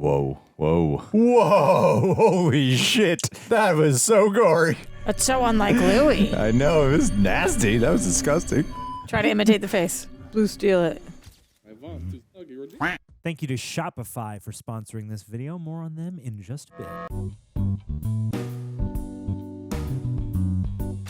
Whoa, whoa. Whoa, holy shit. That was so gory. That's so unlike Louis. I know, it was nasty. That was disgusting. Try to imitate the face. Blue, steal it. Thank you to Shopify for sponsoring this video. More on them in just a bit.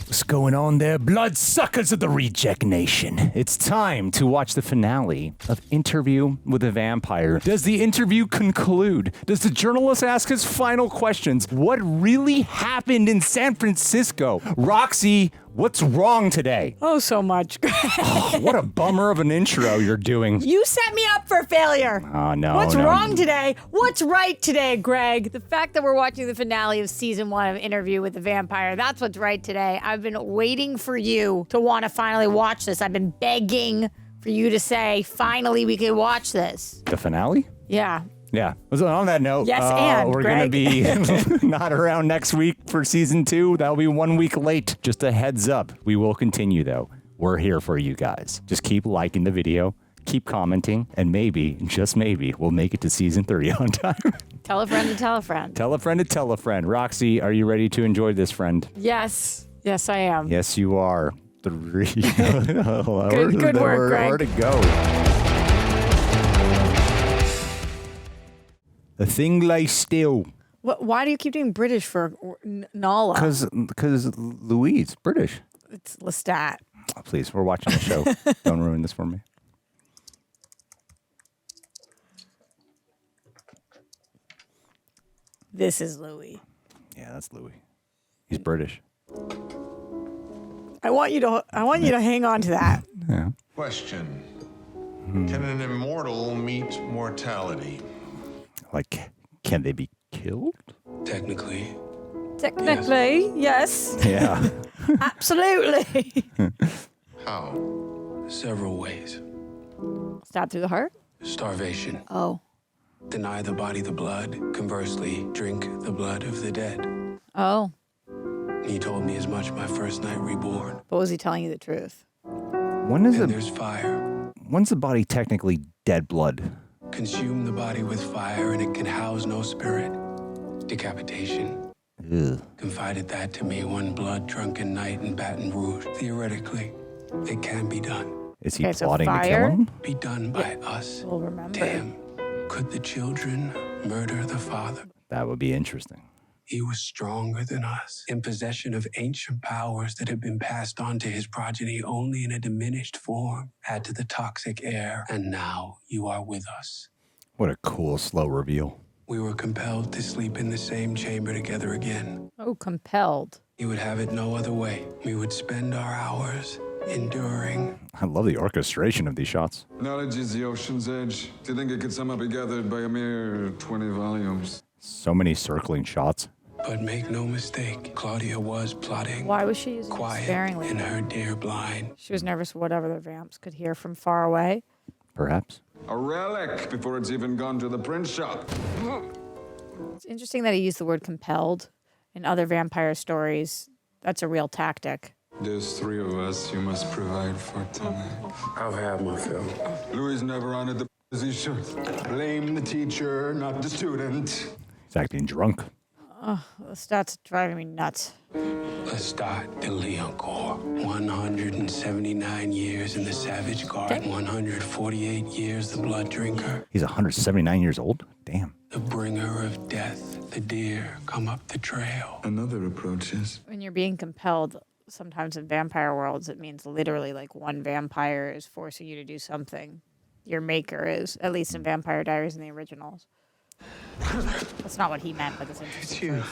What's going on there, bloodsuckers of the Reject Nation? It's time to watch the finale of Interview with a Vampire. Does the interview conclude? Does the journalist ask his final questions? What really happened in San Francisco? Roxy, what's wrong today? Oh, so much. Oh, what a bummer of an intro you're doing. You set me up for failure. Oh, no. What's no. wrong today? What's right today, Greg? The fact that we're watching the finale of season 1 of Interview with the Vampire, that's what's right today. I've been waiting for you to want to finally watch this. I've been begging for you to say, finally, we could watch this. The finale? Yeah. Yeah. So on that note, Yes, and we're going to be not around next week for season 2. That'll be 1 week late. Just a heads up. We will continue, though. We're here for you guys. Just keep liking the video, keep commenting, and maybe, just maybe, we'll make it to season 3 on time. Tell a friend to tell a friend. Tell a friend to tell a friend. Roxy, are you ready to enjoy this, friend? Yes. Yes, I am. Yes, you are. 3. Good work, Greg. Where to go? The thing lay still. Why do you keep doing British for Nala? Because Louise, British. It's Lestat. Oh, please, we're watching the show. Don't ruin this for me. This is Louis. Yeah, that's Louis. He's British. I want you to hang on to that. Yeah. Question. Can an immortal meet mortality? Like, can they be killed? Technically. Technically, yes. Yeah. Absolutely. How? Several ways. Stab through the heart? Starvation. Oh. Deny the body the blood. Conversely, drink the blood of the dead. Oh. He told me as much my first night reborn. But was he telling you the truth? When is And there's fire. When's the body technically dead blood? Consume the body with fire and it can house no spirit. Decapitation. Ugh. Confided that to me one blood-drunken night in Baton Rouge. Theoretically, it can be done. Is he Okay, so plotting to fire? kill him? Be done by us. We'll remember. To him. Could the children murder the father? That would be interesting. He was stronger than us, in possession of ancient powers that had been passed on to his progeny only in a diminished form. Add to the toxic air, and now you are with us. What a cool, slow reveal. We were compelled to sleep in the same chamber together again. Oh, compelled. He would have it no other way. We would spend our hours enduring. I love the orchestration of these shots. Knowledge is the ocean's edge. Do you think it could somehow be gathered by a mere 20 volumes? So many circling shots. But make no mistake, Claudia was plotting. Why was she using it Quiet sparingly? in her dear blind. She was nervous whatever the vamps could hear from far away. Perhaps. A relic before it's even gone to the print shop. It's interesting that he used the word compelled. In other vampire stories, that's a real tactic. There's 3 of us you must provide for tonight. I've had my fill. Louis never honored the as he should. Blame the teacher, not the student. He's acting drunk. The stats driving me nuts. Lestat de Lioncourt, 179 years in the Savage Guard, 148 years the Blood Drinker, He's 179 years old? Damn. the bringer of death, the deer come up the trail. Another approach is When you're being compelled, sometimes in vampire worlds, it means literally like one vampire is forcing you to do something. Your maker is, at least in Vampire Diaries in the originals. That's not what he meant, but it's interesting.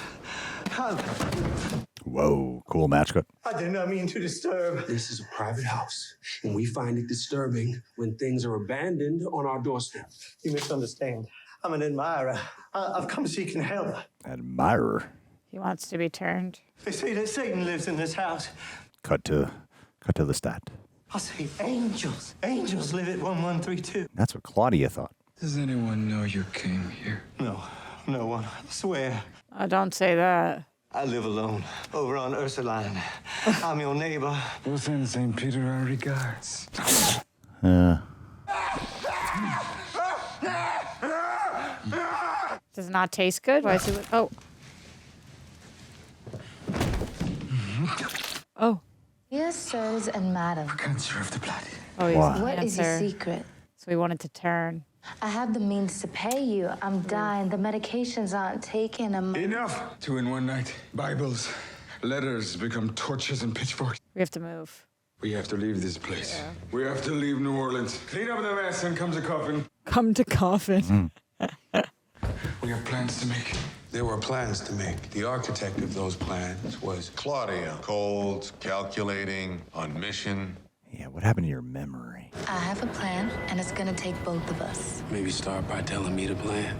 Whoa, cool match cut. I did not mean to disturb. This is a private house, and we find it disturbing when things are abandoned on our doorstep. You misunderstand. I'm an admirer. I've come seeking help. Admirer. He wants to be turned. They say that Satan lives in this house. Cut to the stat. I say angels. Angels live at 1132. That's what Claudia thought. does anyone know you came here? No, no one. I swear. Don't say that. I live alone over on Ursuline. I'm your neighbor. Both in St. Peter our regards. Does it not taste good? Why is it? Oh. Oh. Yes, sirs and madam. Can't serve the blood. Oh, he's Wow. the What is your answer. secret? So he wanted to turn. I have the means to pay you. I'm dying. The medications aren't taken. Enough! 2 in one night. Bibles, letters become torches and pitchforks. We have to move. We have to leave this place. We have to leave New Orleans. Clean up the mess and come to coffin. Come to coffin. We have plans to make. There were plans to make. The architect of those plans was Claudia. Cold, calculating, on mission. Yeah, what happened to your memory? I have a plan, and it's gonna take both of us. maybe start by telling me the plan.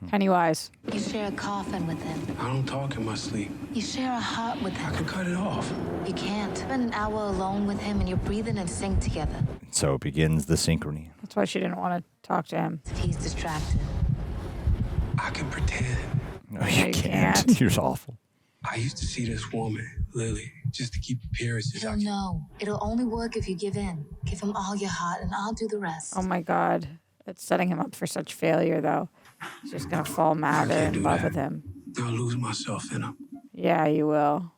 Pennywise. You share a coffin with him. I don't talk in my sleep. You share a heart with I him. can cut it off. You can't. Spend an hour alone with him, and you're breathing in sync together. So begins the synchrony. That's why she didn't want to talk to him. If he's distracted. I can pretend. No, No, you you can't. can't. You're awful. I used to see this woman, Lily, just to keep appearances. He'll know. It'll only work if you give in. Give him all your heart, and I'll do the rest. Oh my God. It's setting him up for such failure, though. He's just going to fall madder can't in do love that. with him. I'll lose myself in them. Yeah, you will.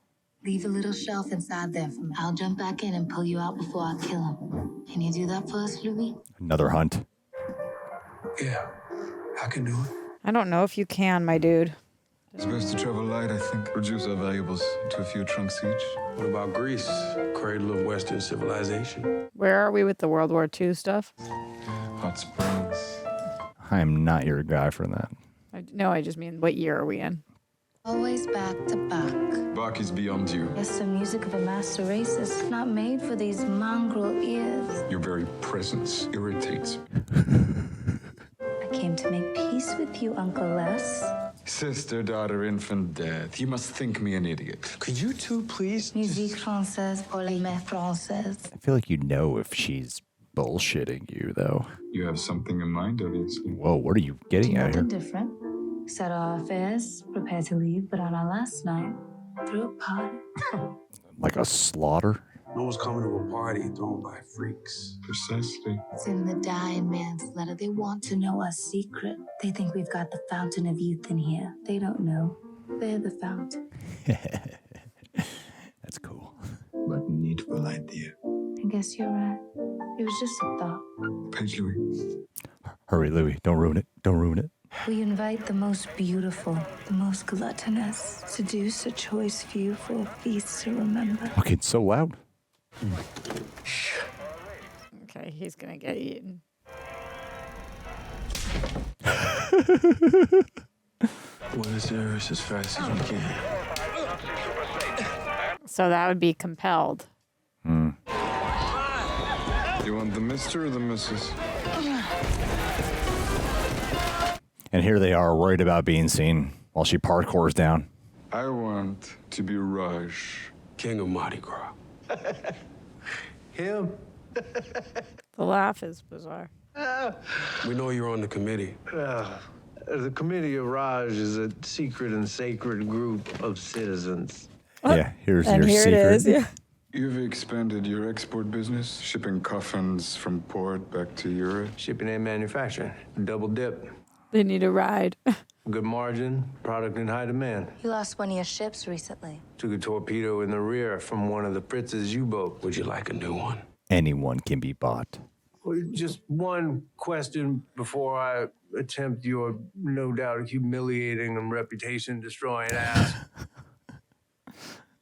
Leave a little shelf inside there for me. I'll jump back in and pull you out before I kill him. Can you do that for us, Louis? Another hunt. Yeah, I can do it. I don't know if you can, my dude. It's best to travel light, I think. Reduce our valuables to a few trunks each. What about Greece? Cradle of Western civilization. Where are we with the World War II stuff? Hot springs. I am not your guy for that. No, I just mean, what year are we in? Always back to back. Bach is beyond you. Yes, the music of a master racist, not made for these mongrel ears. Your very presence irritates me. I came to make peace with you, Uncle Les. Sister, daughter, infant, death. You must think me an idiot. Could you two please? Musique française pour les mères françaises. I feel like you know if she's bullshitting you, though. You have something in mind, obviously. Whoa, what are you getting at here? Nothing different. Set our affairs, prepare to leave, but on our last night, threw a party. Like a slaughter? No one's coming to a party thrown by freaks. Precisely. It's in the dying man's letter. They want to know our secret. They think we've got the fountain of youth in here. They don't know. They're the fountain. That's cool. But needful idea. I guess you're right. It was just a thought. Page Louis. Hurry, Louis. Don't ruin it. Don't ruin it. We invite the most beautiful, the most gluttonous, seduce a choice few for a feast to remember. Okay, it's so loud. Okay, he's going to get eaten. Buenos Aires as fast as we can. So that would be compelled. You want the Mr. or the Mrs.? And here they are, worried about being seen while she parkours down. I want to be Raj. King of Mardi Gras. Him? The laugh is bizarre. We know you're on the committee. The Committee of Raj is a secret and sacred group of citizens. Yeah, here's And your here secret. it is. Yeah. You've expanded your export business, shipping coffins from port back to Europe. Shipping and manufacturing. Double dip. They need a ride. Good margin, product in high demand. You lost one of your ships recently. Took a torpedo in the rear from one of the Fritz's U-boats. Would you like a new one? Anyone can be bought. Well, just one question before I attempt your no doubt humiliating and reputation destroying ask.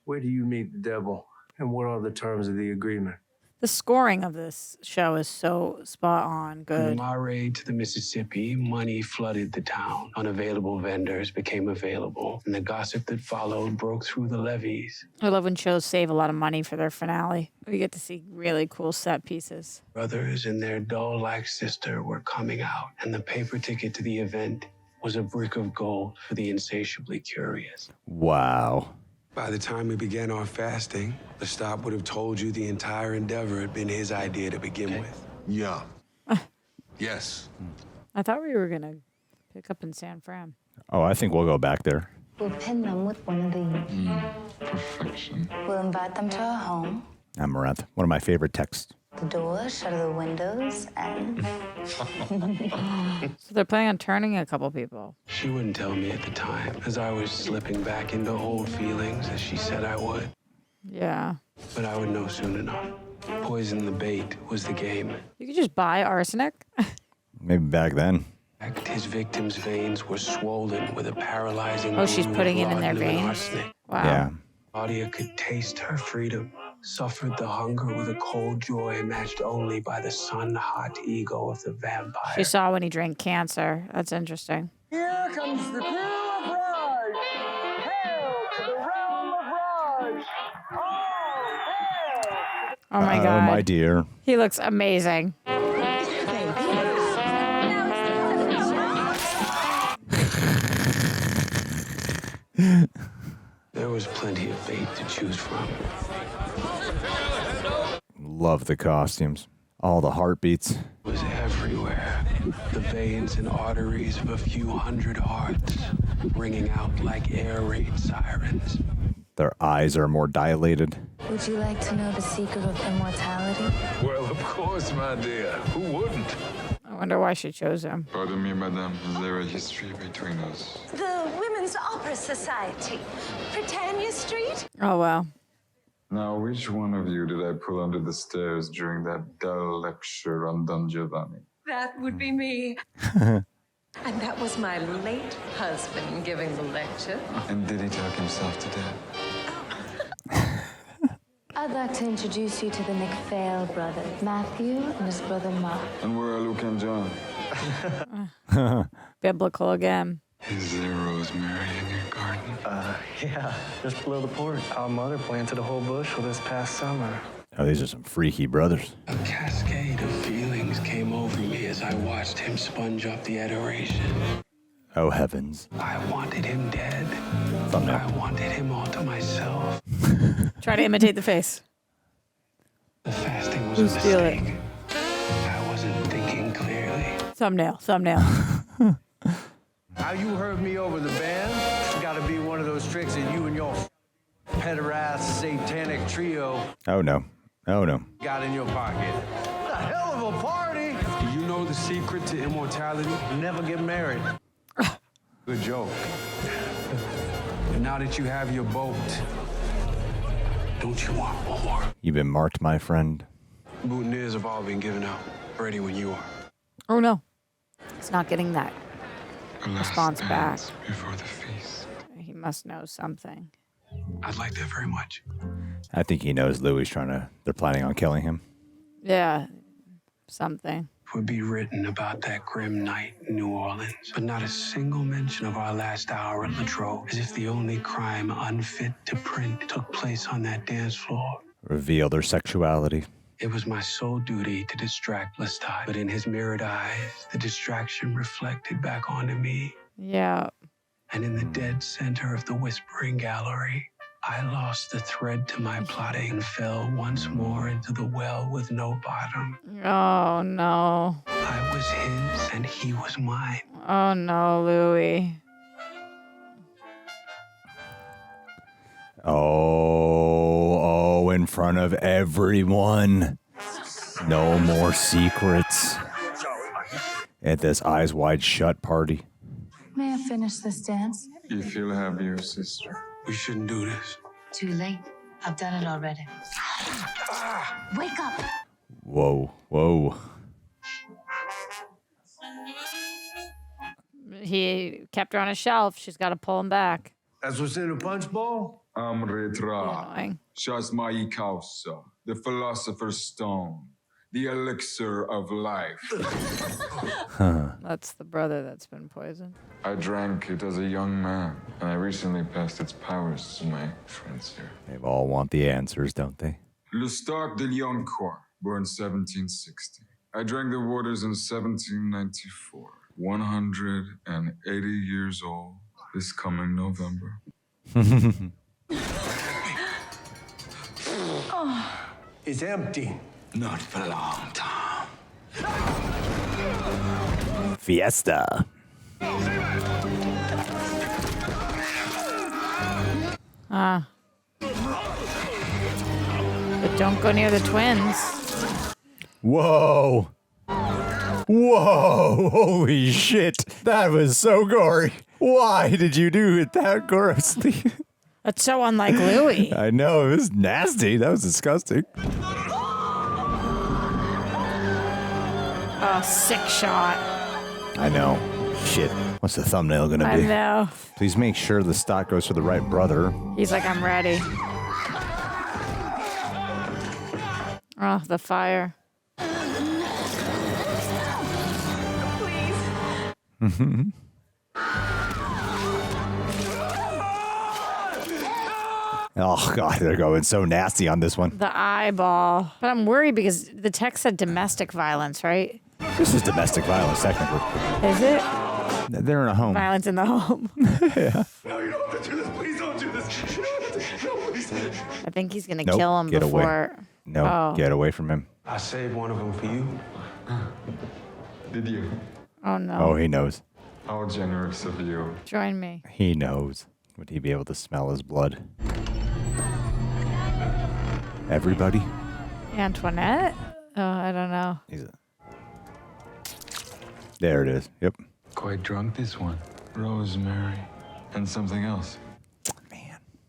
Where do you meet the devil? And what are the terms of the agreement? The scoring of this show is so spot on. In Good. my raid to the Mississippi, money flooded the town. Unavailable vendors became available, and the gossip that followed broke through the levees. I love when shows save a lot of money for their finale. We get to see really cool set pieces. Brothers and their doll-like sister were coming out, and the paper ticket to the event was a brick of gold for the insatiably curious. Wow. By the time we began our fasting, Lestat would have told you the entire endeavor had been his idea to begin with. Yeah. Yes. I thought we were going to pick up in San Fran. Oh, I think we'll go back there. We'll pin them with one of these. Perfection. We'll invite them to our home. Amaranth, one of my favorite texts. The doors, shutter the windows, and So they're planning on turning a couple people. She wouldn't tell me at the time, as I was slipping back into old feelings as she said I would. Yeah. But I would know soon enough. Poison the bait was the game. You could just buy arsenic. Maybe back then. His victims' veins were swollen with a paralyzing. Oh, she's brew of putting it in their laudanum and veins? arsenic. Wow. Yeah. Claudia could taste her freedom, suffered the hunger with a cold joy matched only by the sun-hot ego of the vampire. She saw when he drank cancer. That's interesting. Here comes the crew of Raj. Hail to the realm of Raj. All hail. Oh my God. Oh, my dear. He looks amazing. There was plenty of bait to choose from. Love the costumes. All the heartbeats. It was everywhere. The veins and arteries of a few hundred hearts ringing out like air raid sirens. Their eyes are more dilated. would you like to know the secret of immortality? Well, of course, my dear. Who wouldn't? I wonder why she chose him. Pardon me, madame. Is there a history between us? The Women's Opera Society. Britannia Street? Oh, well. Now, which one of you did I pull under the stairs during that dull lecture on Don Giovanni? That would be me. And that was my late husband giving the lecture. And did he talk himself to death? I'd like to introduce you to the McPhail brothers, Matthew and his brother Mark. And where are Luke and John? Biblical again. Is there rosemary in your garden? Yeah, just below the porch. Our mother planted a whole bushel this past summer. Oh, these are some freaky brothers. A cascade of feelings came over me as I watched him sponge up the adoration. Oh, heavens. I wanted him dead. Thumbnail. I wanted him all to myself. Try to imitate the face. The fasting was Who a steal it? mistake. I wasn't thinking clearly. Thumbnail. How you heard me over the band? It's gotta be one of those tricks that you and your pederast satanic trio Oh, no. Oh, no. got in your pocket. A hell of a party! Do you know the secret to immortality? Never get married. Good joke. And now that you have your boat, don't you want more? You've been marked, my friend. Boutonnieres have all been given out. Ready when you are. Oh, no. It's not getting that A last response back. dance before the feast. He must know something. I'd like that very much. I think he knows Louis they're planning on killing him. Yeah. Something. Would be written about that grim night in New Orleans, but not a single mention of our last hour at Latrobe, as if the only crime unfit to print took place on that dance floor. Reveal their sexuality. It was my sole duty to distract Lestat, but in his mirrored eyes, the distraction reflected back onto me. Yeah. And in the dead center of the whispering gallery, I lost the thread to my plotting and fell once more into the well with no bottom. Oh, no. I was his and he was mine. Oh, no, Louis. Oh, in front of everyone. No more secrets. At this eyes wide shut party. May I finish this dance? You feel happier, sister? We shouldn't do this. Too late. I've done it already. Wake up! Whoa. He kept her on a shelf. She's got to pull him back. That's what's in a punch bowl? Amritra. Annoying. Shasmai Kausa. The Philosopher's Stone. The elixir of life. That's the brother that's been poisoned. I drank it as a young man, and I recently passed its powers to my friends here. They all want the answers, don't they? Lestat de Lioncourt, born 1760. I drank the waters in 1794. 180 years old this coming November. It's empty. Not for a long time. Fiesta. But don't go near the twins. Whoa. Whoa. Holy shit. That was so gory. Why did you do it that grossly? That's so unlike Louis. I know. It was nasty. That was disgusting. Oh, sick shot. I know. Shit. What's the thumbnail going to be? I know. Please make sure the stock goes to the right brother. He's like, I'm ready. Oh, the fire. Mm-hmm. Oh, God, they're going so nasty on this one. The eyeball. But I'm worried because the text said domestic violence, right? This is domestic violence, technically. Is it? They're in a home. Violence in the home. Yeah. No, you don't have to do this. Please don't do this. No, please. I think he's going to Nope, kill him get away. before. No, Oh. get away from him. I saved one of them for you. Did you? Oh, no. Oh, he knows. How generous of you. Join me. He knows. Would he be able to smell his blood? Everybody? Antoinette? Oh, I don't know. There it is. Yep. Quite drunk, this one. Rosemary. And something else.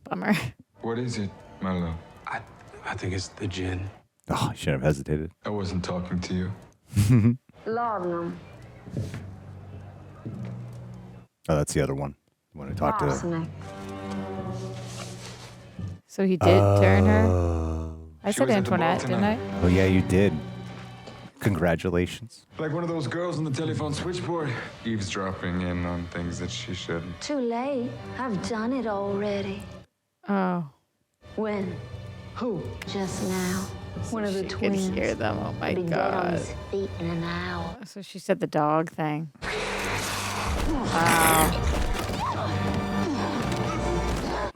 Bummer. What is it, my love? I think it's the gin. Oh, I shouldn't have hesitated. I wasn't talking to you. Laudanum. Oh, that's the other one. You want to talk to her? Arsenic. So he did turn her? I She said was at the ball Antoinette, didn't I? tonight. Oh, yeah, you did. Congratulations. Like one of those girls on the telephone switchboard. Eavesdropping in on things that she shouldn't. Too late. I've done it already. Oh. When? Who? Just now. One of the She could twins. hear them. Oh, my Be dead on God. his feet in an hour. So she said the dog thing. Wow.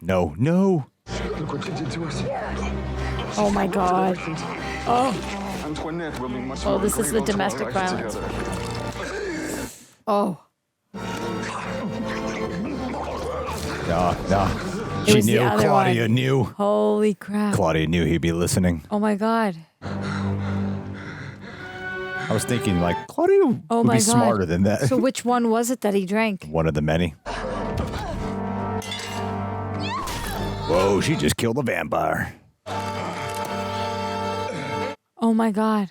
No, no. Look what you did to us. Oh, my God. Oh. Antoinette will be much Oh, more this is the agreeable to our domestic life violence. together. Oh. No. It She was the knew. other Claudia one. knew. Holy crap. Claudia knew he'd be listening. Oh, my God. I was thinking, like, Claudia Oh, would my be God. smarter than that. So which one was it that he drank? One of the many. Whoa, she just killed a vampire. Oh, my God.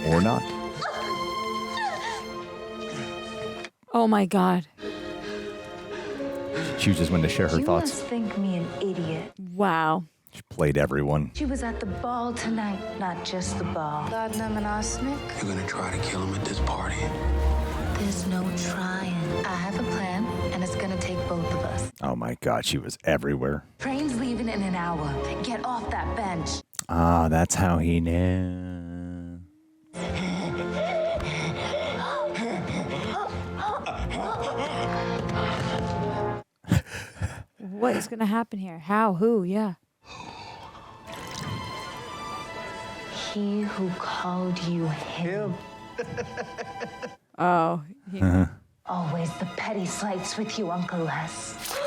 Or not. Oh, my God. She chooses when to share her You thoughts. must think me an idiot. Wow. She played everyone. She was at the ball tonight, not just the ball. Laudanum and arsenic? You're gonna try to kill him at this party. There's no trying. I have a plan, and it's gonna take both of us. Oh my God, she was everywhere. Train's leaving in an hour. Get off that bench. Ah, that's how he knew. What is going to happen here? How? Who? Yeah. He who called you him. Oh. Always the petty slights with you, Uncle Les.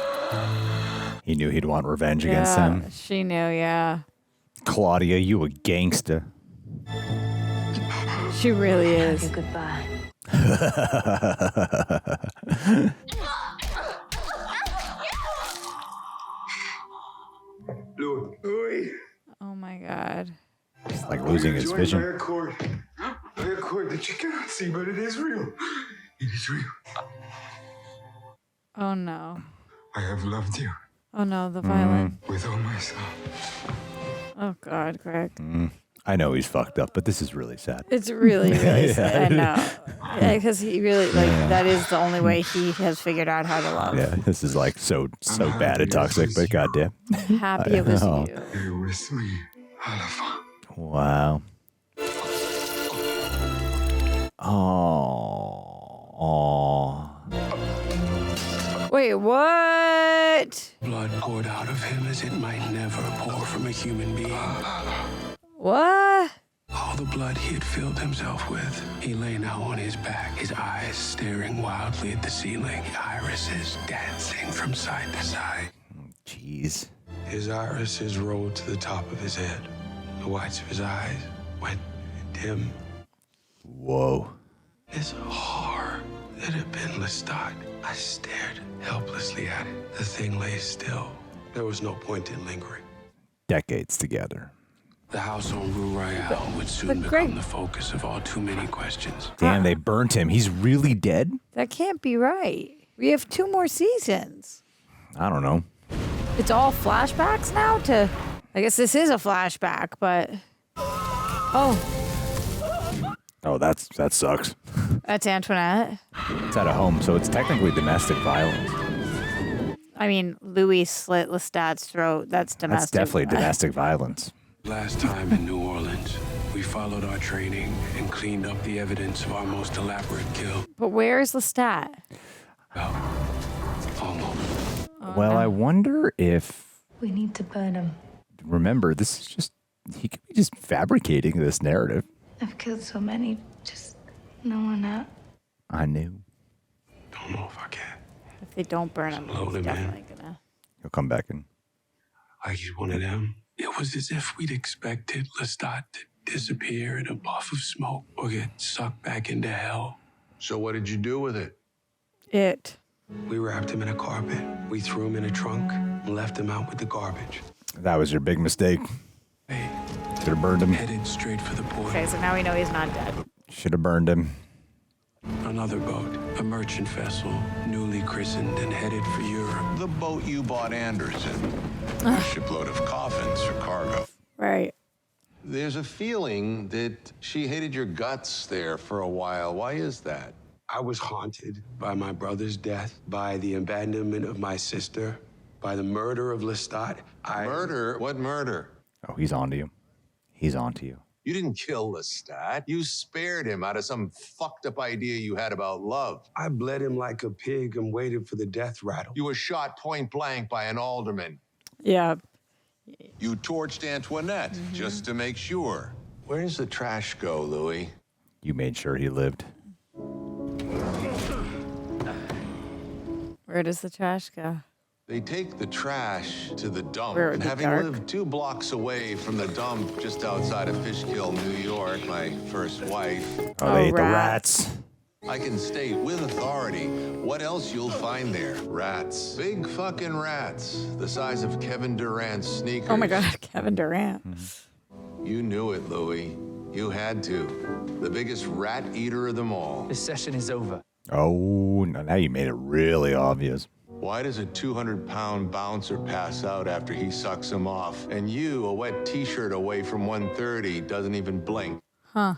He knew he'd want revenge against him. She knew, yeah. Claudia, you a gangster. She really is. Goodbye. Louis. Oh my God. He's like losing his Joined vision. by a cord that you cannot see, but it is real. It is real. Oh no. I have loved you Oh no, the violin. with all my soul. Oh God, Greg. I know he's fucked up, but this is really sad. It's really, really Yeah. sad. I know. Because he really, like, that is the only way he has figured out how to love. Yeah, this is like so bad and toxic, but goddamn. Happy it was know. you. You're with me, Oliver. Wow. Oh. Wait, what? Blood poured out of him as it might never pour from a human being. What? All the blood he had filled himself with. He lay now on his back, his eyes staring wildly at the ceiling, irises dancing from side to side. Jeez. His irises rolled to the top of his head. The whites of his eyes went dim. Whoa. This horror that had been Lestat. I stared helplessly at it. The thing lay still. There was no point in lingering. Decades together. The house on Rue Royale would soon become the focus of all too many questions. Damn, they burnt him. He's really dead? That can't be right. We have 2 more seasons. I don't know. It's all flashbacks now to... I guess this is a flashback, but... Oh, Oh, that sucks. that's Antoinette. It's at a home, so it's technically domestic violence. I mean, Louis slit Lestat's throat. That's domestic. That's definitely domestic violence. Last time in New Orleans, we followed our training and cleaned up the evidence of our most elaborate kill. But where is Lestat? Well, almost. Well, I wonder if... We need to burn him. Remember, this is just... He could be just fabricating this narrative. I've killed so many, just no one out. I knew. Don't know if I can. If they don't burn him, Slowly, he's man. definitely gonna... He'll come back and... Like he's one of them. It was as if we'd expected Lestat to disappear in a puff of smoke or get sucked back into hell. So what did you do with it? It. We wrapped him in a carpet. We threw him in a trunk and left him out with the garbage. That was your big mistake. Hey, Should have burned him. headed straight for the port. Okay, so now we know he's not dead. Should have burned him. Another boat, a merchant vessel, newly christened and headed for Europe. The boat you bought Anders in. A shipload of coffins for cargo. Right. There's a feeling that she hated your guts there for a while. Why is that? I was haunted by my brother's death, by the abandonment of my sister, by the murder of Lestat. Murder? What murder? Oh, he's onto you. He's onto you. You didn't kill Lestat. You spared him out of some fucked up idea you had about love. I bled him like a pig and waited for the death rattle. You were shot point blank by an alderman. Yeah. You torched Antoinette just to make sure. Where does the trash go, Louis? You made sure he lived. Where does the trash go? They take the trash to the dump. Where it would And be having dark. lived 2 blocks away from the dump just outside of Fishkill, New York, my first wife, Oh, they ate the rats. I can state with authority what else you'll find there. Rats. Big fucking rats. The size of Kevin Durant's sneakers. Oh my God, Kevin Durant. You knew it, Louis. You had to. The biggest rat eater of them all. This session is over. Oh, now you made it really obvious. Why does a 200-pound bouncer pass out after he sucks him off? And you, a wet t-shirt away from 130, doesn't even blink. Huh.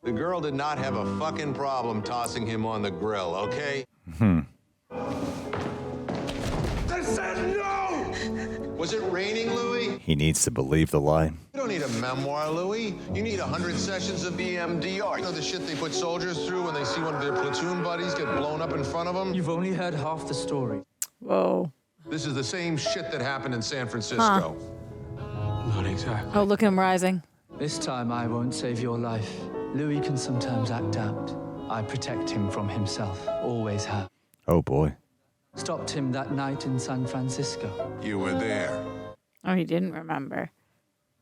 The girl did not have a fucking problem tossing him on the grill, okay? I said no! Was it raining, Louis? He needs to believe the lie. You don't need a memoir, Louis. You need 100 sessions of EMDR. You know the shit they put soldiers through when they see one of their platoon buddies get blown up in front of them? You've only heard half the story. Whoa. This is the same shit that happened in San Francisco. Not exactly. Oh, look at him rising. This time I won't save your life. Louis can sometimes act out. I protect him from himself. Always have. Oh, boy. Stopped him that night in San Francisco. You were there. Oh, he didn't remember.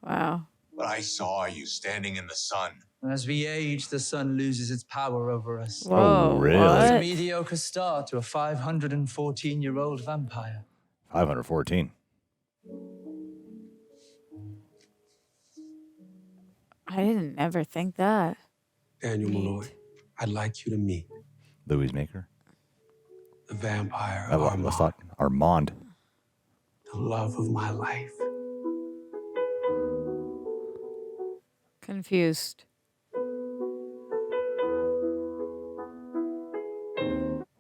Wow. But I saw you standing in the sun. As we age, the sun loses its power over us. Whoa. Oh, really? what? A mediocre start to a 514-year-old vampire. 514. I didn't ever think that. Daniel Molloy, I'd like you to meet Louis Maker. the vampire I of love Armand, Lestat. Armand. the love of my life. Confused.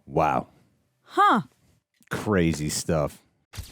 Wow. Huh. Crazy stuff.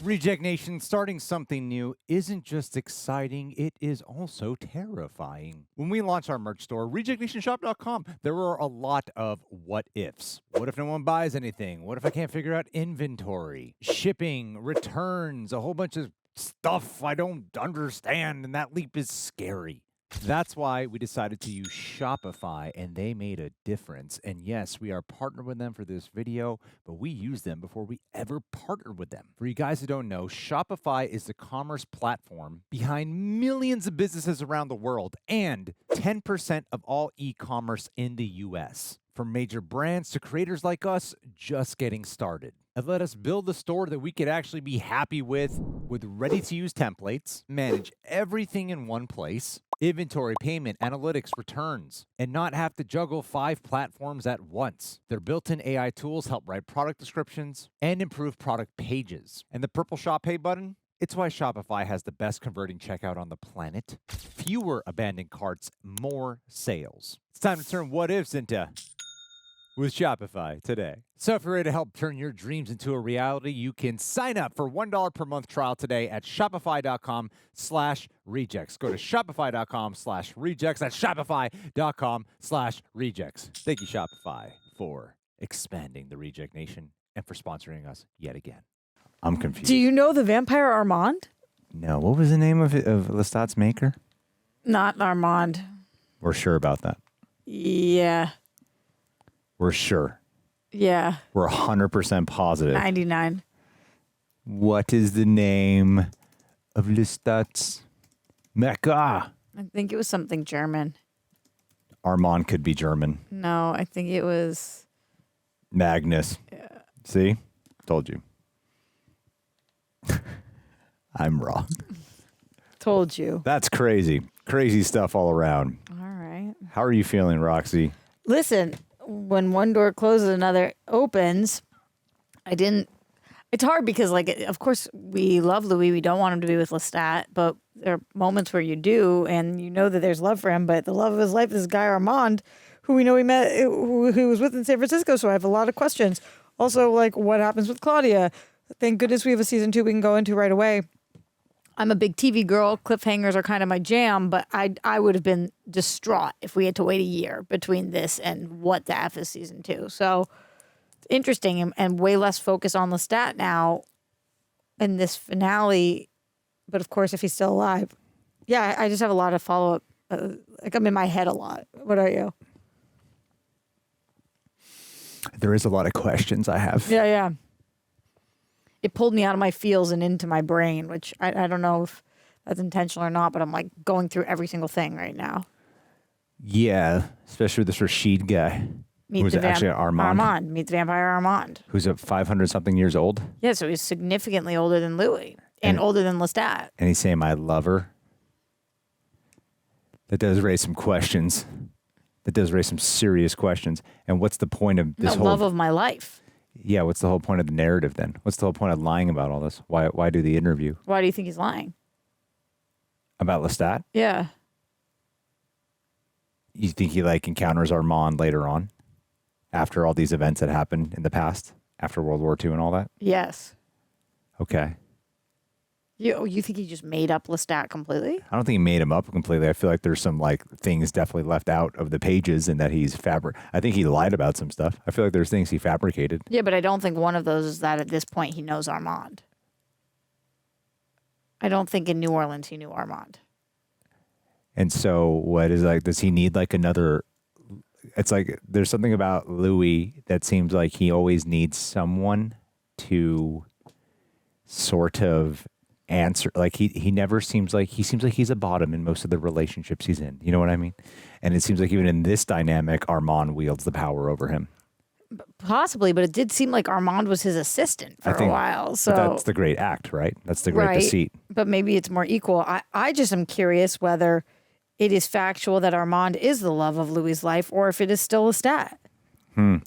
Reject Nation, starting something new isn't just exciting, it is also terrifying. When we launch our merch store, rejectnationshop.com, there are a lot of what ifs. What if no one buys anything? What if I can't figure out inventory, shipping, returns, a whole bunch of stuff I don't understand, and that leap is scary. That's why we decided to use Shopify, and they made a difference. And yes, we are partnered with them for this video, but we used them before we ever partnered with them. For you guys who don't know, Shopify is the commerce platform behind millions of businesses around the world and 10% of all e-commerce in the US. From major brands to creators like us just getting started. And let us build a store that we could actually be happy with ready-to-use templates, manage everything in one place, inventory, payment, analytics, returns, and not have to juggle 5 platforms at once. Their built-in AI tools help write product descriptions and improve product pages. And the purple Shop Pay button? It's why Shopify has the best converting checkout on the planet. Fewer abandoned carts, more sales. It's time to turn what ifs into with Shopify today. So if you're ready to help turn your dreams into a reality, you can sign up for $1 per month trial today at shopify.com/rejects. Go to shopify.com/rejects. That's shopify.com/rejects. Thank you, Shopify, for expanding the Reject Nation and for sponsoring us yet again. I'm confused. Do you know the vampire Armand? No. What was the name of Lestat's maker? Not Armand. We're sure about that. Yeah. We're sure. Yeah. We're 100% positive. 99. What is the name of Lestat's Mecca? I think it was something German. Armand could be German. No, I think it was Magnus. Yeah. See? Told you. I'm wrong. Told you. That's crazy. Crazy stuff all around. All right. How are you feeling, Roxy? Listen, when one door closes, another opens. It's hard because, like, of course, we love Louis. We don't want him to be with Lestat, but there are moments where you do, and you know that there's love for him. But the love of his life is this guy Armand, who we know he met, who he was with in San Francisco. So I have a lot of questions. Also, like, what happens with Claudia? Thank goodness we have a season 2 we can go into right away. I'm a big TV girl. Cliffhangers are kind of my jam, but I would have been distraught if we had to wait a year between this and what the F is season 2. So it's interesting and way less focus on Lestat now in this finale. But of course, if he's still alive. Yeah, I just have a lot of follow-up. Like I'm in my head a lot. What are you? There is a lot of questions I have. Yeah. It pulled me out of my feels and into my brain, which I don't know if that's intentional or not, but I'm like going through every single thing right now. Yeah, especially this Reid guy. Who's actually Armand. Meet the vampire Armand. Who's 500-something years old. Yeah, so he's significantly older than Louis and older than Lestat. And he's saying, I love her. That does raise some questions. That does raise some serious questions. And what's the point of this the love of my life. Yeah, what's the whole point of the narrative then? What's the whole point of lying about all this? Why do the interview? Why do you think he's lying? About Lestat? Yeah. You think he like encounters Armand later on? After all these events that happened in the past? After World War II and all that? Yes. Okay. You think he just made up Lestat completely? I don't think he made him up completely. I feel like there's some like things definitely left out of the pages and that he's I think he lied about some stuff. I feel like there's things he fabricated. Yeah, but I don't think one of those is that at this point he knows Armand. I don't think in New Orleans he knew Armand. And so what is like, does he need like another, it's like there's something about Louis that seems like he always needs someone to sort of answer, like he never seems like he's a bottom in most of the relationships he's in. You know what I mean? And it seems like even in this dynamic, Armand wields the power over him. Possibly, but it did seem like Armand was his assistant for a while. So that's the great act, right? That's the great deceit. But maybe it's more equal. I just am curious whether it is factual that Armand is the love of Louis' life or if it is still Lestat. Well,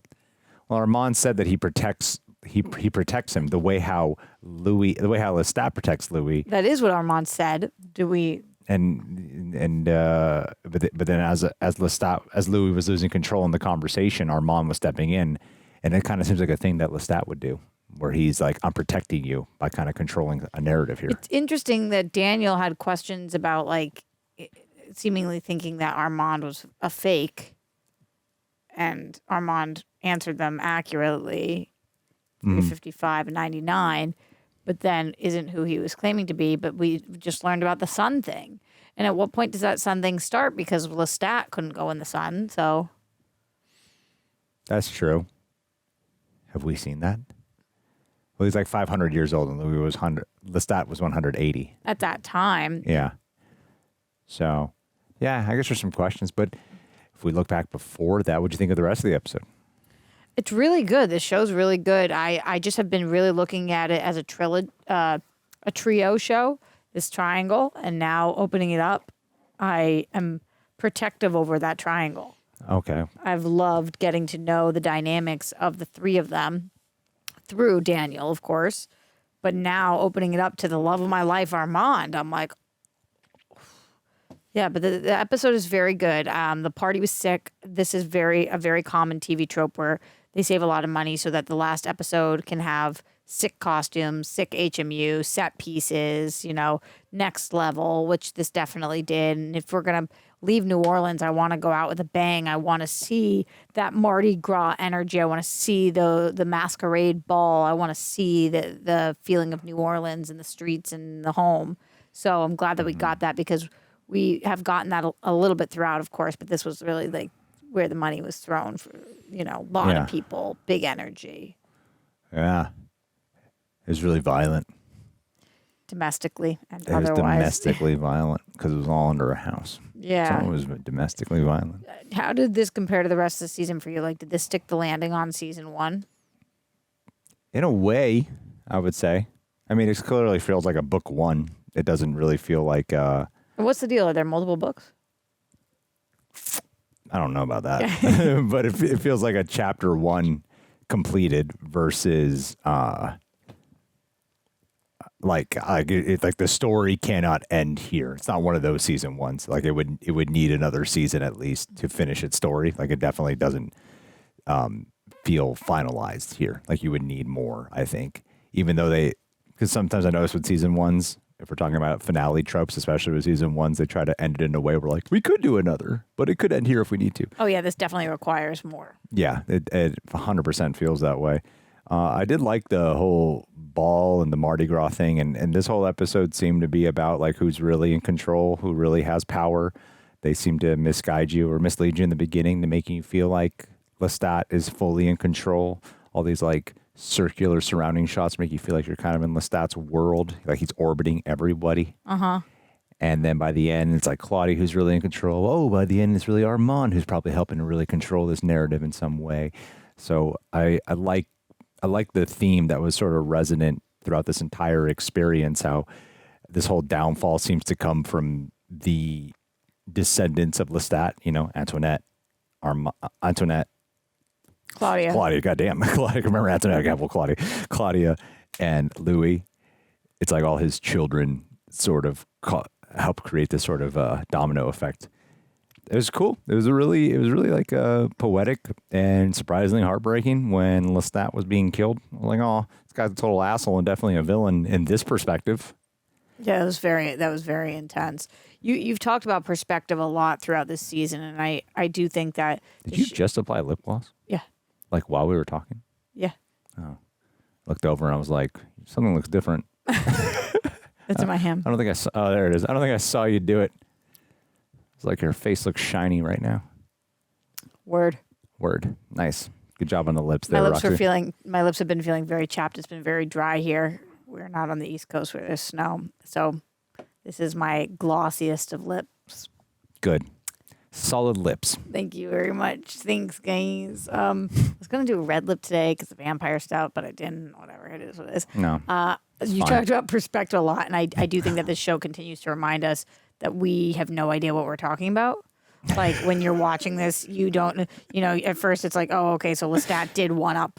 Armand said that he protects him the way how Lestat protects Louis. That is what Armand said. Do we? But then as Louis was losing control in the conversation, Armand was stepping in, and it kind of seems like a thing that Lestat would do, where he's like, "I'm protecting you" by kind of controlling a narrative here. It's interesting that Daniel had questions about like seemingly thinking that Armand was a fake, and Armand answered them accurately. 355 and 99, but then isn't who he was claiming to be. But we just learned about the sun thing. And at what point does that sun thing start? Because Lestat couldn't go in the sun, so. That's true. Have we seen that? Well, he's like 500 years old, and Lestat was 180 at that time. Yeah. So, yeah, I guess there's some questions. But if we look back before that, what'd you think of the rest of the episode? It's really good. This show's really good. I just have been really looking at it as a trio show, this triangle, and now opening it up, I am protective over that triangle. Okay. I've loved getting to know the dynamics of the three of them through Daniel, of course, but now opening it up to the love of my life, Armand, I'm like, yeah, but the episode is very good. The party was sick. This is a very common TV trope where they save a lot of money so that the last episode can have sick costumes, sick HMU, set pieces, next level, which this definitely did. And if we're going to leave New Orleans, I want to go out with a bang. I want to see that Mardi Gras energy. I want to see the masquerade ball. I want to see the feeling of New Orleans and the streets and the home. So I'm glad that we got that, because we have gotten that a little bit throughout, of course, but this was really like where the money was thrown for, a lot of people, big energy. Yeah. It was really violent. Domestically and otherwise. It was domestically violent because it was all under a house. Yeah. So it was domestically violent. How did this compare to the rest of the season for you? Like, did this stick the landing on season 1? In a way, I would say. I mean, it clearly feels like a book 1. It doesn't really feel like... What's the deal? Are there multiple books? I don't know about that. But it feels like a chapter 1 completed versus... Like the story cannot end here. It's not one of those season 1s. Like it would need another season at least to finish its story. Like it definitely doesn't feel finalized here. Like you would need more, I think. Even though because sometimes I notice with season 1s, if we're talking about finale tropes, especially with season 1s, they try to end it in a way where like we could do another, but it could end here if we need to. Oh yeah, this definitely requires more. Yeah, it 100% feels that way. I did like the whole ball and the Mardi Gras thing, and this whole episode seemed to be about like who's really in control, who really has power. They seem to misguide you or mislead you in the beginning to making you feel like Lestat is fully in control. All these like circular surrounding shots make you feel like you're kind of in Lestat's world, like he's orbiting everybody. Uh-huh. And then by the end, it's like Claudia who's really in control. Oh, by the end, it's really Armand who's probably helping to really control this narrative in some way. So I like the theme that was sort of resonant throughout this entire experience, how this whole downfall seems to come from the descendants of Lestat, Antoinette. Claudia, goddamn. Claudia, I remember Antoinette, Claudia and Louis. It's like all his children sort of help create this sort of domino effect. It was cool. It was really like poetic and surprisingly heartbreaking when Lestat was being killed. I was like, oh, this guy's a total asshole and definitely a villain in this perspective. Yeah, that was very intense. You've talked about perspective a lot throughout this season, and I do think that. Did you just apply lip gloss? Yeah. Like while we were talking? Yeah. Oh. Looked over and I was like, something looks different. It's in my hand. I don't think I saw. Oh, there it is. I don't think I saw you do it. It's like your face looks shiny right now. Word. Nice. Good job on the lips there, My lips Roxy. My lips have been feeling very chapped. It's been very dry here. We're not on the East Coast where there's snow. So this is my glossiest of lips. Good. Solid lips. Thank you very much. Thanks, guys. I was going to do a red lip today because the vampire stout, but I didn't. Whatever. It is what it is. No. You talked about perspective a lot, and I do think that this show continues to remind us that we have no idea what we're talking about. Like when you're watching this, you don't, at first it's like, oh, okay, so Lestat did one up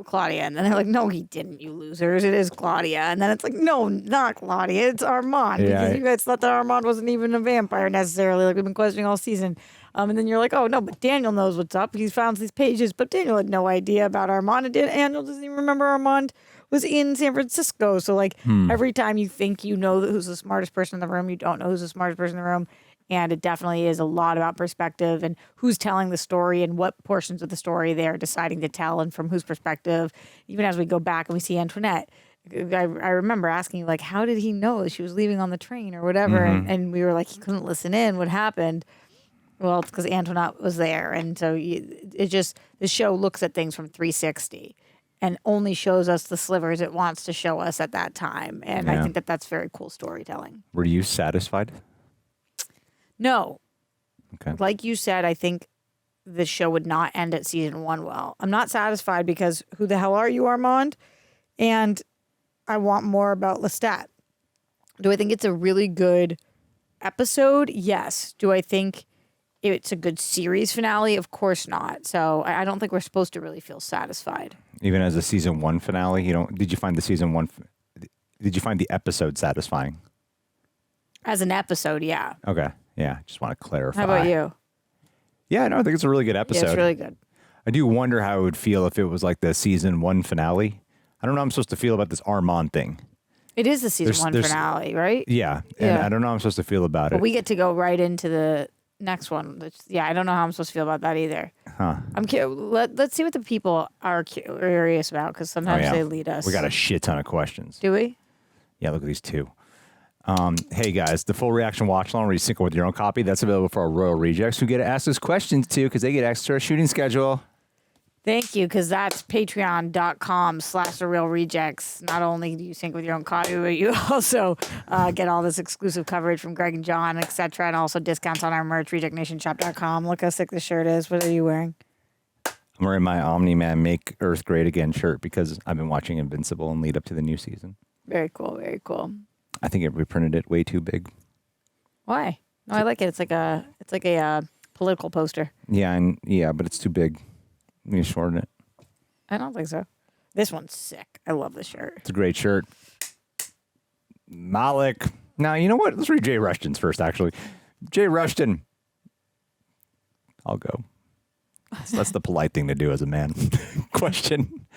Claudia. And then they're like, no, he didn't, you losers. It is Claudia. And then it's like, no, not Claudia. It's Armand. Yeah, because you guys thought that Armand wasn't even a vampire necessarily. Like we've been questioning all season. And then you're like, oh, no, but Daniel knows what's up. He's found these pages. But Daniel had no idea about Armand. And Daniel doesn't even remember Armand was in San Francisco. So like every time you think you know who's the smartest person in the room, you don't know who's the smartest person in the room. And it definitely is a lot about perspective and who's telling the story and what portions of the story they're deciding to tell and from whose perspective. Even as we go back and we see Antoinette, I remember asking you, like, how did he know she was leaving on the train or whatever? And we were like, he couldn't listen in. What happened? Well, it's because Antoinette was there. And so the show looks at things from 360 and only shows us the slivers it wants to show us at that time. And I think that that's very cool storytelling. Were you satisfied? No. Okay. Like you said, I think the show would not end at season 1 well. I'm not satisfied because who the hell are you, Armand? And I want more about Lestat. Do I think it's a really good episode? Yes. Do I think it's a good series finale? Of course not. So I don't think we're supposed to really feel satisfied. Even as a season 1 finale, did you find the season 1? Did you find the episode satisfying? As an episode, yeah. Okay. Yeah. Just want to clarify. How about you? Yeah, no, I think it's a really good episode. Yeah, it's really good. I do wonder how it would feel if it was like the season 1 finale. I don't know how I'm supposed to feel about this Armand thing. It is the season 1 finale, right? Yeah. And I don't know how I'm supposed to feel about it. But we get to go right into the next one. I don't know how I'm supposed to feel about that either. Huh. I'm curious. Let's see what the people are curious about, because sometimes they lead us. We got a shit ton of questions. Do we? Yeah, look at these 2. Hey guys, the full reaction watch along where you sync it with your own copy, that's available for our Royal Rejects who get to ask us questions too, because they get access to our shooting schedule. Thank you, because that's patreon.com/therealrejects. Not only do you sync with your own copy, but you also get all this exclusive coverage from Greg and John, etc., and also discounts on our merch, rejectnationshop.com. Look how sick this shirt is. What are you wearing? I'm wearing my Omni-Man Make Earth Great Again shirt because I've been watching Invincible and lead up to the new season. Very cool, very cool. I think it reprinted it way too big. Why? No, I like it. It's like a political poster. Yeah, but it's too big. You shorten it. I don't think so. This one's sick. I love this shirt. It's a great shirt. Malik. Now, you know what? Let's read Jay Rushton's first, actually. Jay Rushton. I'll go. That's the polite thing to do as a man. Question.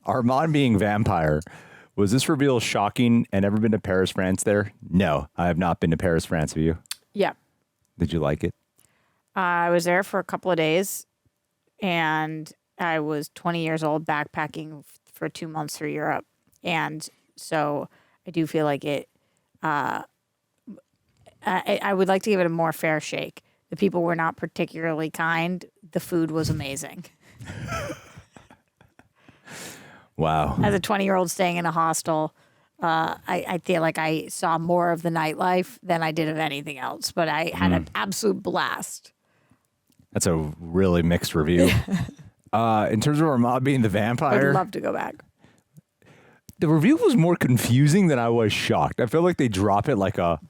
Armand being vampire. Was this reveal shocking and ever been to Paris, France there? No, I have not been to Paris, France. Have you? Yeah. Did you like it? I was there for a couple of days, and I was 20 years old backpacking for 2 months through Europe. And so I do feel like it, I would like to give it a more fair shake. The people were not particularly kind. The food was amazing. Wow. As a 20-year-old staying in a hostel, I feel like I saw more of the nightlife than I did of anything else. But I had an absolute blast. That's a really mixed review. In terms of Armand being the vampire, I'd love to go back. The review was more confusing than I was shocked. I feel like they drop it like a,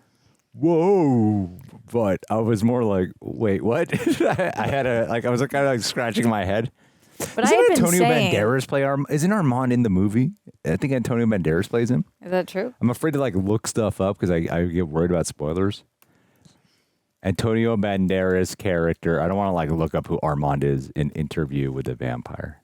whoa, but I was more like, wait, what? I was kind of like scratching my head. But Isn't I have been Antonio saying, Banderas play Isn't Armand in the movie? I think Antonio Banderas plays him. Is that true? I'm afraid to like look stuff up because I get worried about spoilers. Antonio Banderas' character. I don't want to like look up who Armand is in Interview with the Vampire.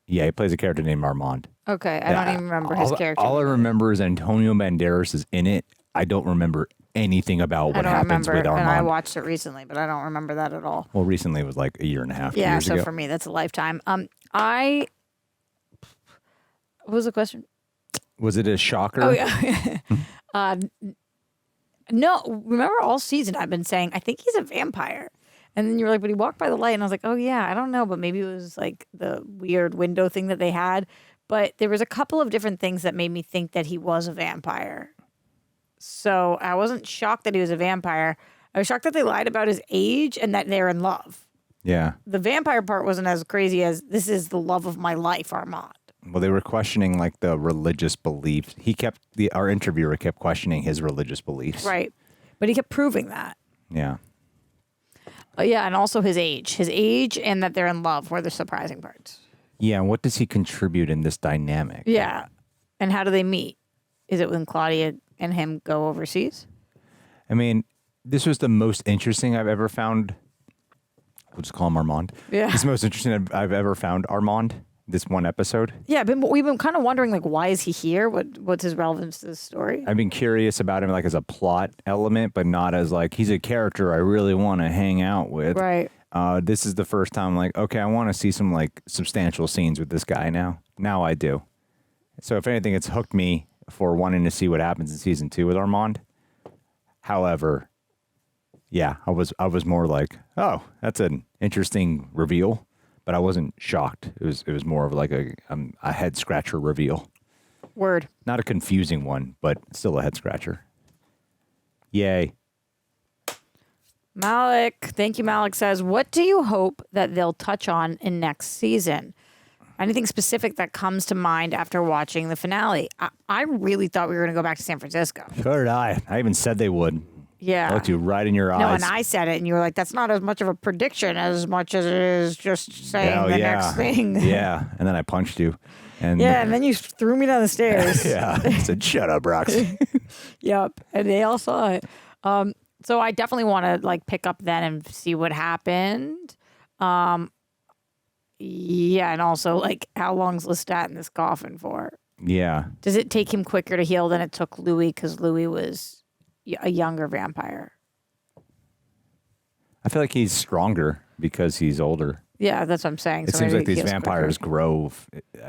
Yeah, he plays a character named Armand. Okay, I don't even remember his character. All I remember is Antonio Banderas is in it. I don't remember anything about what happens with Armand. And I watched it recently, but I don't remember that at all. Well, recently it was like a year and a half. Yeah, years so ago. for me, that's a lifetime. What was the question? Was it a shocker? Oh yeah. No, remember all season I've been saying I think he's a vampire, and then you were like, but he walked by the light, and I was like, oh yeah, I don't know, but maybe it was like the weird window thing that they had. But there was a couple of different things that made me think that he was a vampire. So I wasn't shocked that he was a vampire. I was shocked that they lied about his age and that they're in love. Yeah. The vampire part wasn't as crazy as this is the love of my life, Armand. Well, they were questioning like the religious beliefs. Our interviewer kept questioning his religious beliefs. Right. But he kept proving that. Yeah. Yeah, and also his age and that they're in love were the surprising parts. Yeah, and what does he contribute in this dynamic? Yeah. And how do they meet? Is it when Claudia and him go overseas? I mean, this was the most interesting I've ever found. We'll just call him Armand. Yeah. This is the most interesting I've ever found Armand, this one episode. Yeah, but we've been kind of wondering, like, why is he here? What's his relevance to the story? I've been curious about him, like, as a plot element, but not as, like, he's a character I really want to hang out with. Right. This is the first time, like, okay, I want to see some, like, substantial scenes with this guy now. Now I do. So if anything, it's hooked me for wanting to see what happens in season 2 with Armand. However, yeah, I was more like, oh, that's an interesting reveal, but I wasn't shocked. It was more of like a head scratcher reveal. Word. Not a confusing one, but still a head scratcher. Yay. Malik, thank you, Malik says, what do you hope that they'll touch on in next season? Anything specific that comes to mind after watching the finale? I really thought we were going to go back to San Francisco. So did I. I even said they would. Yeah. I looked you right in your eyes. No, and I said it, and you were like, that's not as much of a prediction as much as it is just saying the next thing. Yeah, and then I punched you. And yeah, and then you threw me down the stairs. Yeah, I said, shut up, Roxy. Yep, and they all saw it. So I definitely want to like pick up then and see what happened. Yeah, and also like how long's Lestat in this coffin for? Yeah. Does it take him quicker to heal than it took Louis because Louis was a younger vampire? I feel like he's stronger because he's older. Yeah, that's what I'm saying. It So seems maybe like these he heals vampires quicker. grow.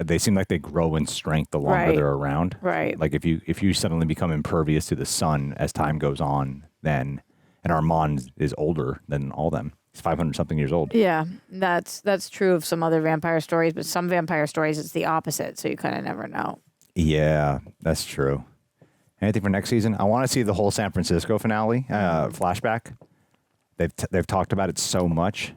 They seem like they grow in strength the longer Right. they're around. Right. Like if you suddenly become impervious to the sun as time goes on, then and Armand is older than all them. He's 500 something years old. Yeah, that's true of some other vampire stories, but some vampire stories it's the opposite, so you kind of never know. Yeah, that's true. Anything for next season? I want to see the whole San Francisco finale flashback. They've talked about it so much.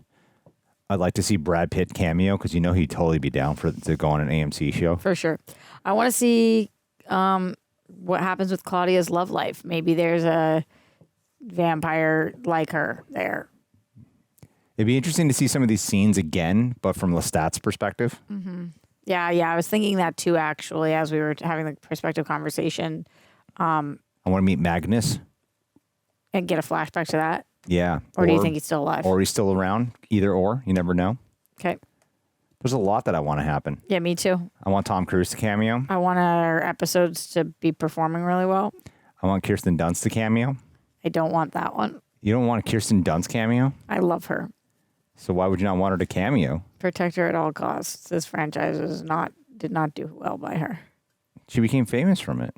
I'd like to see Brad Pitt cameo because he'd totally be down to go on an AMC show. For sure. I want to see what happens with Claudia's love life. Maybe there's a vampire like her there. It'd be interesting to see some of these scenes again, but from Lestat's perspective. Mm-hmm. Yeah. I was thinking that too, actually, as we were having the perspective conversation. I want to meet Magnus. And get a flashback to that. Yeah. Or do you think he's still alive? Or he's still around. Either or. You never know. Okay. There's a lot that I want to happen. Yeah, me too. I want Tom Cruise to cameo. I want our episodes to be performing really well. I want Kirsten Dunst to cameo. I don't want that one. You don't want Kirsten Dunst cameo? I love her. So why would you not want her to cameo? Protect her at all costs. This franchise did not do well by her. She became famous from it.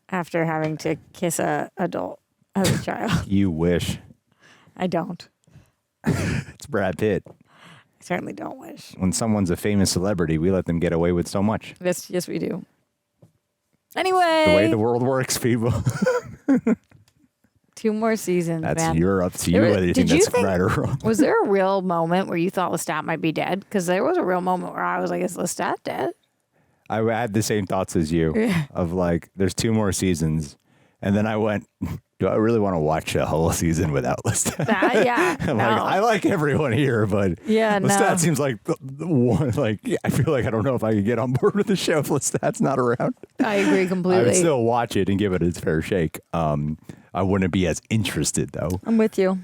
After having to kiss a adult as a child. You wish. I don't. It's Brad Pitt. I certainly don't wish. When someone's a famous celebrity, we let them get away with so much. Yes, we do. Anyway. The way the world works, people. 2 more seasons, That's man. up to you whether you think that's right or wrong. Was there a real moment where you thought Lestat might be dead? Because there was a real moment where I was like, is Lestat dead? I had the same thoughts as you of like, there's 2 more seasons. And then I went, do I really want to watch a whole season without Lestat? Yeah. I'm like, I like everyone here, but Lestat seems like the one, like, I feel like I don't know if I could get on board with the show if Lestat's not around. I agree completely. I would still watch it and give it its fair shake. I wouldn't be as interested though. I'm with you.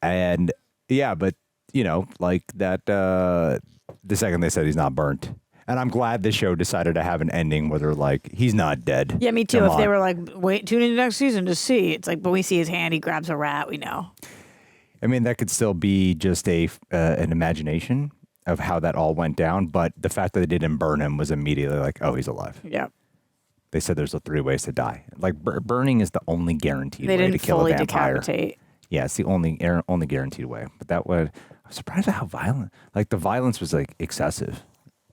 And yeah, but like that, the second they said he's not burnt. And I'm glad the show decided to have an ending where they're like, he's not dead. Yeah, me too. Come If they on. were like, wait, tune in the next season to see. It's like, but we see his hand, he grabs a rat, we know. I mean, that could still be just an imagination of how that all went down. But the fact that they didn't burn him was immediately like, oh, he's alive. Yeah. They said there's 3 ways to die. Like burning is the only guaranteed They way to didn't kill fully a vampire. decapitate. Yeah, it's the only guaranteed way. But that would, I was surprised at how violent. Like the violence was like excessive.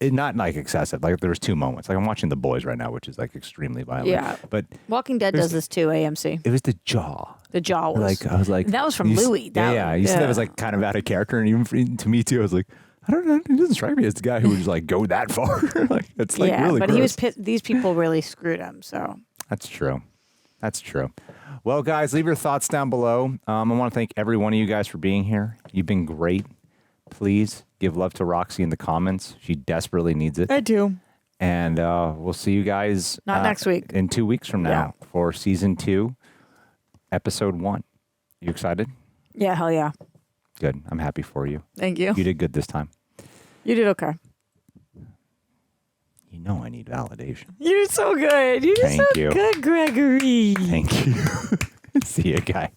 Not like excessive. Like there was 2 moments. Like I'm watching The Boys right now, which is like extremely violent. Yeah. But Walking Dead does this too, AMC. it was the jaw. The jaw was. Like I was like, that was from you s- Louis. You said that was like kind of out of character, and even to me too, I was like, I don't know. He doesn't strike me as the guy who would just like go that far. Like it's like really but gross. he was pissed. These people really screwed him. So That's true. That's true. Well, guys, leave your thoughts down below. I want to thank every one of you guys for being here. You've been great. Please give love to Roxy in the comments. She desperately needs it. I do. And we'll see you guys Not next week. in 2 weeks from now for season 2, episode 1. You excited? Yeah, hell yeah. Good. I'm happy for you. Thank you. You did good this time. You did okay. You know I need validation. You did so good. You did Thank so you. good, Gregory. Thank you. See you, guys.